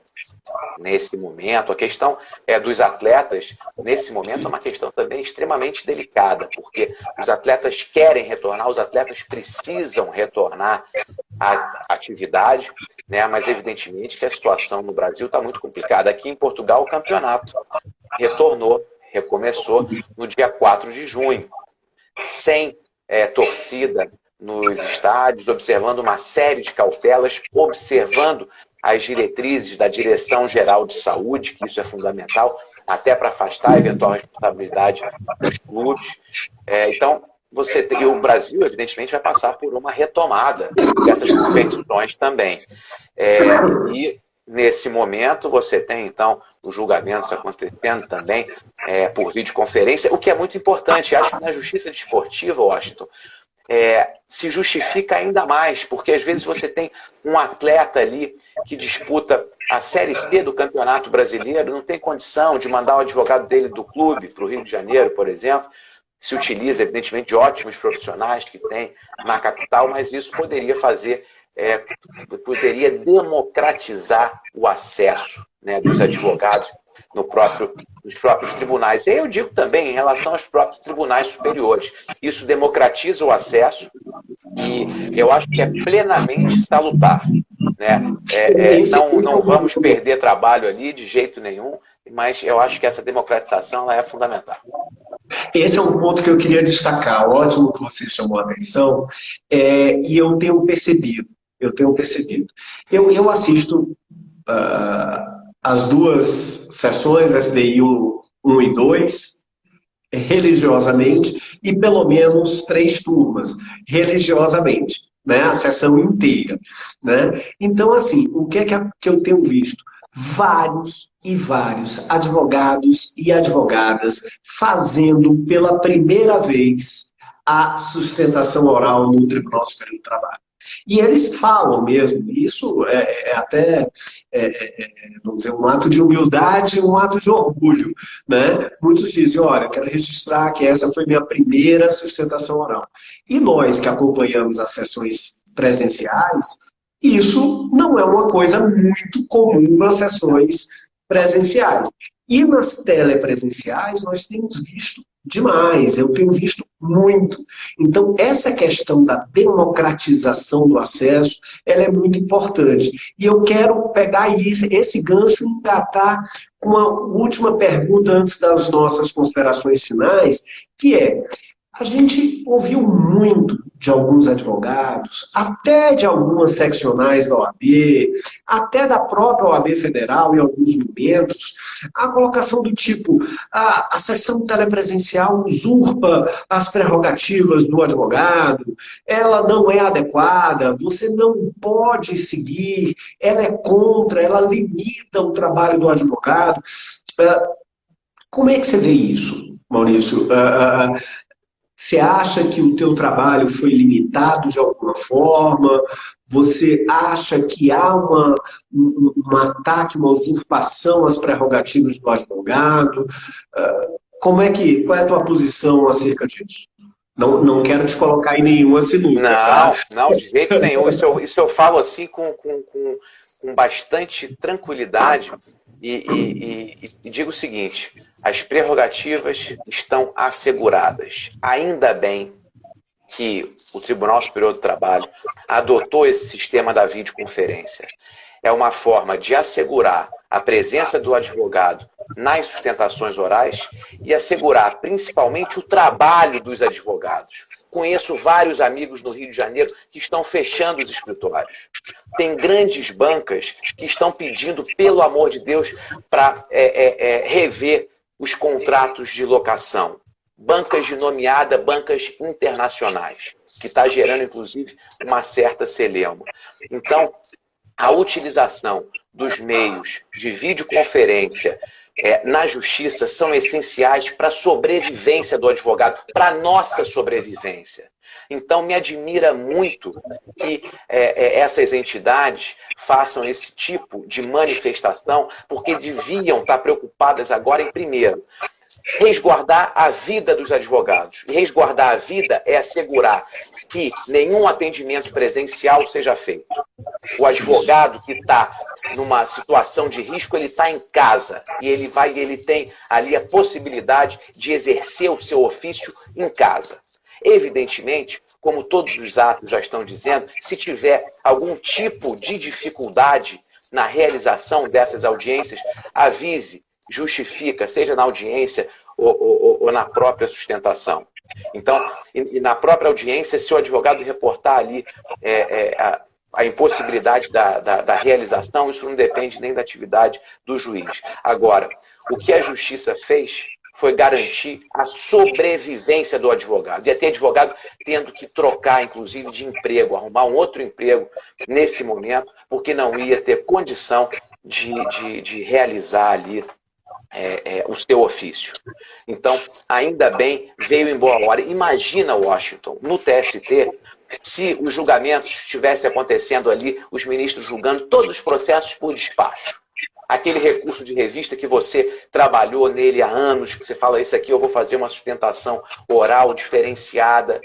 nesse momento. A questão dos atletas, nesse momento, é uma questão também extremamente delicada, porque os atletas querem retornar, os atletas precisam retornar à atividade, né? Mas evidentemente que a situação no Brasil está muito complicada. Aqui em Portugal o campeonato recomeçou no dia 4 de junho, sem torcida nos estádios, observando uma série de cautelas, observando as diretrizes da Direção-Geral de Saúde, que isso é fundamental, até para afastar a eventual responsabilidade dos clubes. Então, e o Brasil, evidentemente, vai passar por uma retomada dessas competições também. E, nesse momento, você tem, então, os julgamentos acontecendo também por videoconferência, o que é muito importante. Acho que na justiça desportiva, Washington, se justifica ainda mais, porque às vezes você tem um atleta ali que disputa a Série C do Campeonato Brasileiro, não tem condição de mandar o advogado dele do clube para o Rio de Janeiro, por exemplo, se utiliza, evidentemente, de ótimos profissionais que tem na capital, mas isso poderia poderia democratizar o acesso, né, dos advogados nos próprios tribunais. E aí eu digo também em relação aos próprios tribunais superiores. Isso democratiza o acesso e eu acho que é plenamente salutar. Né? Não vamos perder trabalho ali de jeito nenhum, mas eu acho que essa democratização ela é fundamental. Esse é um ponto que eu queria destacar. Ótimo que você chamou a atenção. E eu tenho percebido. Eu assisto as duas sessões, SDI 1 e 2, religiosamente, e pelo menos 3 turmas, religiosamente, né? A sessão inteira. Né? Então, assim, o que é que eu tenho visto? Vários e vários advogados e advogadas fazendo pela primeira vez a sustentação oral no Tribunal Superior do Trabalho. E eles falam mesmo, isso até, vamos dizer, um ato de humildade, um ato de orgulho. Né? Muitos dizem, olha, quero registrar que essa foi minha primeira sustentação oral. E nós que acompanhamos as sessões presenciais, isso não é uma coisa muito comum nas sessões presenciais. E nas telepresenciais nós temos visto demais, eu tenho visto muito. Então, essa questão da democratização do acesso, ela é muito importante. E eu quero pegar esse gancho e engatar com a última pergunta antes das nossas considerações finais, que é: a gente ouviu muito de alguns advogados, até de algumas seccionais da OAB, até da própria OAB Federal em alguns momentos, a colocação do tipo: a sessão telepresencial usurpa as prerrogativas do advogado, ela não é adequada, você não pode seguir, ela é contra, ela limita o trabalho do advogado. Como é que você vê isso, Maurício? Você acha que o teu trabalho foi limitado de alguma forma? Você acha que há um ataque, uma usurpação às prerrogativas do advogado? Qual é a tua posição acerca disso? Não quero te colocar em nenhuma sinuca. Tá? Não, de jeito nenhum. Isso eu falo assim com bastante tranquilidade e digo o seguinte: as prerrogativas estão asseguradas. Ainda bem que o Tribunal Superior do Trabalho adotou esse sistema da videoconferência. É uma forma de assegurar a presença do advogado nas sustentações orais e assegurar principalmente o trabalho dos advogados. Conheço vários amigos no Rio de Janeiro que estão fechando os escritórios. Tem grandes bancas que estão pedindo, pelo amor de Deus, para rever os contratos de locação. Bancas de nomeada, bancas internacionais, que está gerando, inclusive, uma certa celeuma. Então, a utilização dos meios de videoconferência na justiça são essenciais para a sobrevivência do advogado, para a nossa sobrevivência. Então, me admira muito que essas entidades façam esse tipo de manifestação, porque deviam estar preocupadas agora em, primeiro, resguardar a vida dos advogados. E resguardar a vida é assegurar que nenhum atendimento presencial seja feito. O advogado que está numa situação de risco, ele está em casa e ele tem ali a possibilidade de exercer o seu ofício em casa. Evidentemente, como todos os atos já estão dizendo, se tiver algum tipo de dificuldade na realização dessas audiências, avise, justifica, seja na audiência ou na própria sustentação. Então, e na própria audiência, se o advogado reportar ali a impossibilidade da realização, isso não depende nem da atividade do juiz. Agora, o que a justiça fez foi garantir a sobrevivência do advogado. Ia ter advogado tendo que trocar, inclusive, de emprego, arrumar um outro emprego nesse momento, porque não ia ter condição de realizar ali o seu ofício. Então, ainda bem, veio em boa hora. Imagina, Washington, no TST, se os julgamentos estivessem acontecendo ali, os ministros julgando todos os processos por despacho. aquele recurso de revista que você trabalhou nele há anos, que você fala, esse aqui eu vou fazer uma sustentação oral diferenciada,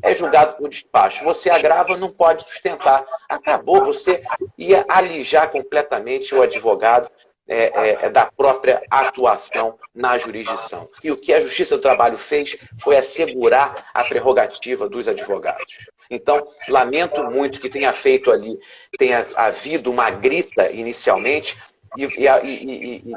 é julgado por despacho. Você agrava, não pode sustentar. Acabou, você ia alijar completamente o advogado da própria atuação na jurisdição. E o que a Justiça do Trabalho fez foi assegurar a prerrogativa dos advogados. Então, lamento muito que tenha havido uma grita inicialmente,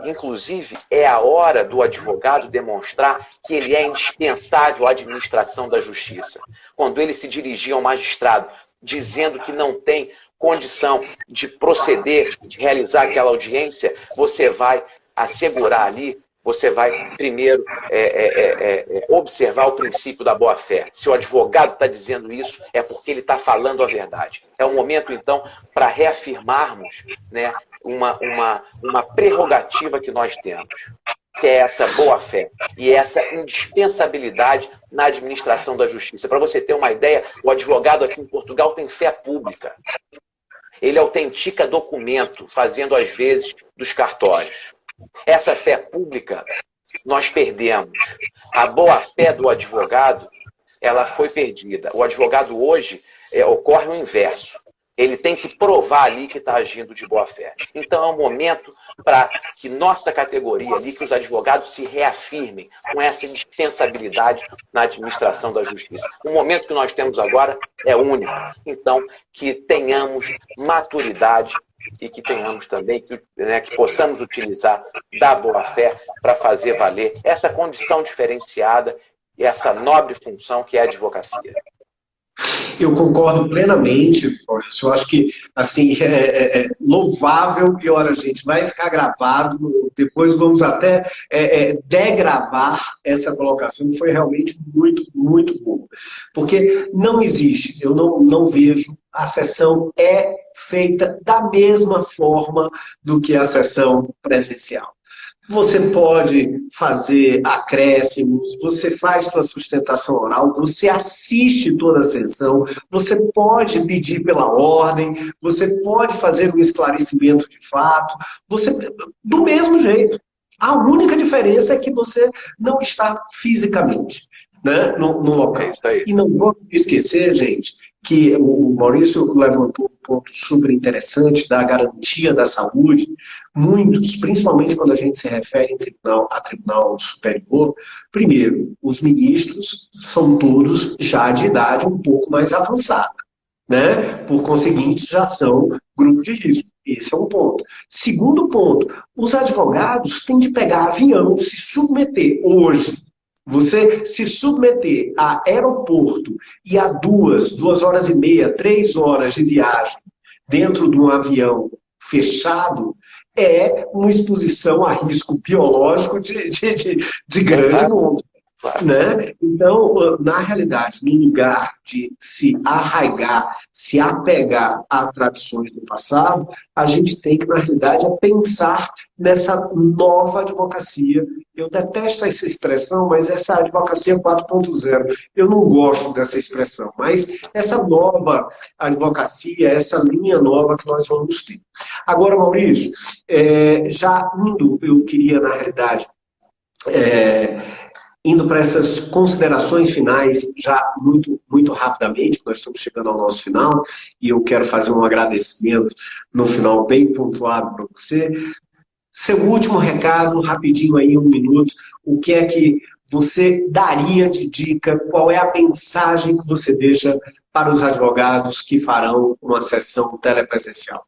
inclusive, é a hora do advogado demonstrar que ele é indispensável à administração da justiça. Quando ele se dirigia ao magistrado dizendo que não tem condição de proceder, de realizar aquela audiência, você vai assegurar ali, você vai primeiro observar o princípio da boa-fé. Se o advogado está dizendo isso, é porque ele está falando a verdade. É um momento, então, para reafirmarmos, né, uma prerrogativa que nós temos, que é essa boa-fé e essa indispensabilidade na administração da justiça. Para você ter uma ideia, o advogado aqui em Portugal tem fé pública. Ele autentica documento, fazendo às vezes dos cartórios. Essa fé pública nós perdemos. A boa-fé do advogado, ela foi perdida. O advogado hoje ocorre o inverso. Ele tem que provar ali que está agindo de boa-fé. Então é um momento para que nossa categoria ali, que os advogados se reafirmem com essa indispensabilidade na administração da justiça. O momento que nós temos agora é único. Então, que tenhamos maturidade e que tenhamos também, que possamos utilizar da boa-fé para fazer valer essa condição diferenciada e essa nobre função que é a advocacia. Eu concordo plenamente, Maurício. Eu acho que assim, é louvável e, olha, gente, vai ficar gravado. Depois vamos até degravar essa colocação, que foi realmente muito, muito boa. Porque não existe, eu não vejo, a sessão é feita da mesma forma do que a sessão presencial. Você pode fazer acréscimos, você faz sua sustentação oral, você assiste toda a sessão, você pode pedir pela ordem, você pode fazer um esclarecimento de fato, do mesmo jeito. A única diferença é que você não está fisicamente, né, no local. E não vou esquecer, gente, que o Maurício levantou um ponto super interessante da garantia da saúde. Muitos, principalmente quando a gente se refere a tribunal superior, primeiro, os ministros são todos já de idade um pouco mais avançada, né? Por conseguinte, já são grupo de risco. Esse é um ponto. Segundo ponto, os advogados têm de pegar avião, se submeter hoje. Você se submeter a aeroporto e a 2 horas e meia, 3 horas de viagem dentro de um avião fechado é uma exposição a risco biológico de grande mundo. Né? Então, na realidade, no lugar de se arraigar, se apegar às tradições do passado, a gente tem que, na realidade, pensar nessa nova advocacia. Eu detesto essa expressão, mas essa advocacia 4.0, eu não gosto dessa expressão, mas essa nova advocacia, essa linha nova que nós vamos ter. Agora, Maurício, eu queria, na realidade, indo para essas considerações finais, já muito, muito rapidamente, nós estamos chegando ao nosso final, e eu quero fazer um agradecimento no final bem pontuado para você. Seu último recado, rapidinho aí, 1 minuto, o que é que você daria de dica, qual é a mensagem que você deixa para os advogados que farão uma sessão telepresencial?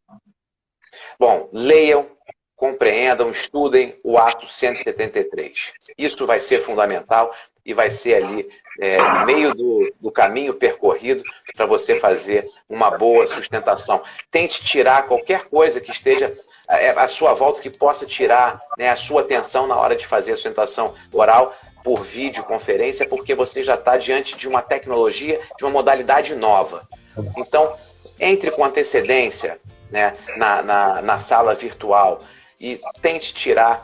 Bom, leiam, compreendam, estudem o ato 173. Isso vai ser fundamental e vai ser ali no meio do caminho percorrido para você fazer uma boa sustentação. Tente tirar qualquer coisa que esteja à sua volta, que possa tirar, né, a sua atenção na hora de fazer a sustentação oral por videoconferência, porque você já está diante de uma tecnologia, de uma modalidade nova. Então, entre com antecedência, né, na sala virtual, e tente tirar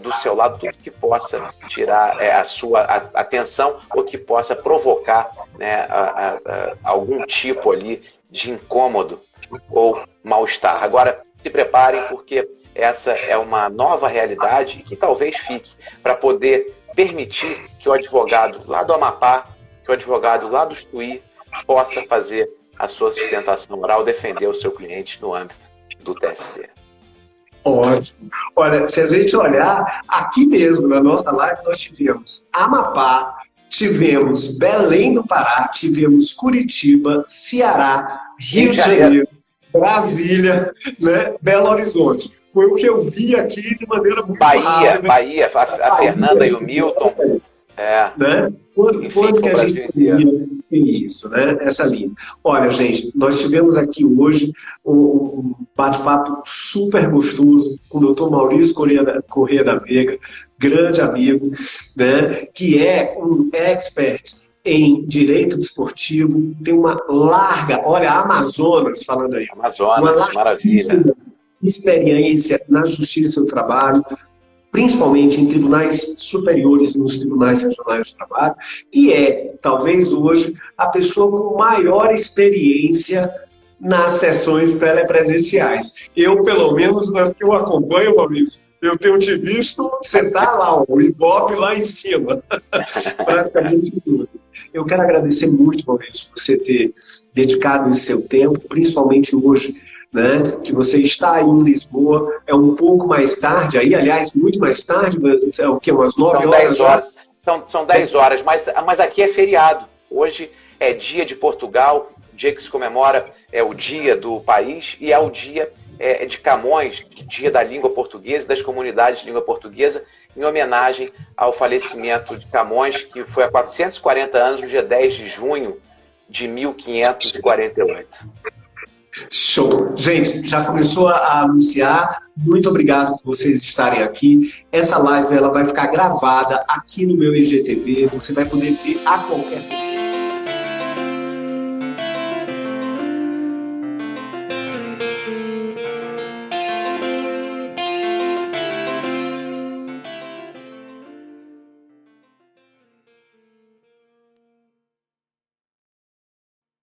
do seu lado tudo que possa tirar a sua atenção ou que possa provocar, né, algum tipo ali de incômodo ou mal-estar. Agora, se preparem, porque essa é uma nova realidade que talvez fique para poder permitir que o advogado lá do Amapá, que o advogado lá do Chuí possa fazer a sua sustentação oral, defender o seu cliente no âmbito do TST. Ótimo. Olha, se a gente olhar, aqui mesmo na nossa live nós tivemos Amapá, tivemos Belém do Pará, tivemos Curitiba, Ceará, Rio de Janeiro, Brasília, né, Belo Horizonte. Foi o que eu vi aqui de maneira muito rápida. Bahia, a Fernanda e o Milton. Né? Quando que a gente tem isso, né? Essa linha. Olha, gente, nós tivemos aqui hoje um bate-papo super gostoso com o Dr. Maurício Corrêa da Veiga, grande amigo, né? Que é um expert em direito desportivo, tem uma larga, olha, Amazonas falando aí. Amazonas, maravilha. Experiência na justiça do trabalho, principalmente em tribunais superiores e nos tribunais regionais de trabalho, e é, talvez hoje, a pessoa com maior experiência nas sessões telepresenciais. Eu, pelo menos, nas que eu acompanho, Maurício, eu tenho te visto sentar lá, o Ibope lá em cima, praticamente tudo. Eu quero agradecer muito, Maurício, por você ter dedicado esse seu tempo, principalmente hoje, né, que você está aí em Lisboa, é um pouco mais tarde aí, aliás, muito mais tarde, é o quê? Umas 9 horas? 10 horas. São 10 horas, mas aqui é feriado. Hoje é dia de Portugal, dia que se comemora é o dia do país e é o dia de Camões, dia da língua portuguesa, das comunidades de língua portuguesa, em homenagem ao falecimento de Camões, que foi há 440 anos, no dia 10 de junho de 1548. Show! Gente, já começou a anunciar. Muito obrigado por vocês estarem aqui. Essa live ela vai ficar gravada aqui no meu IGTV. Você vai poder ver a qualquer momento.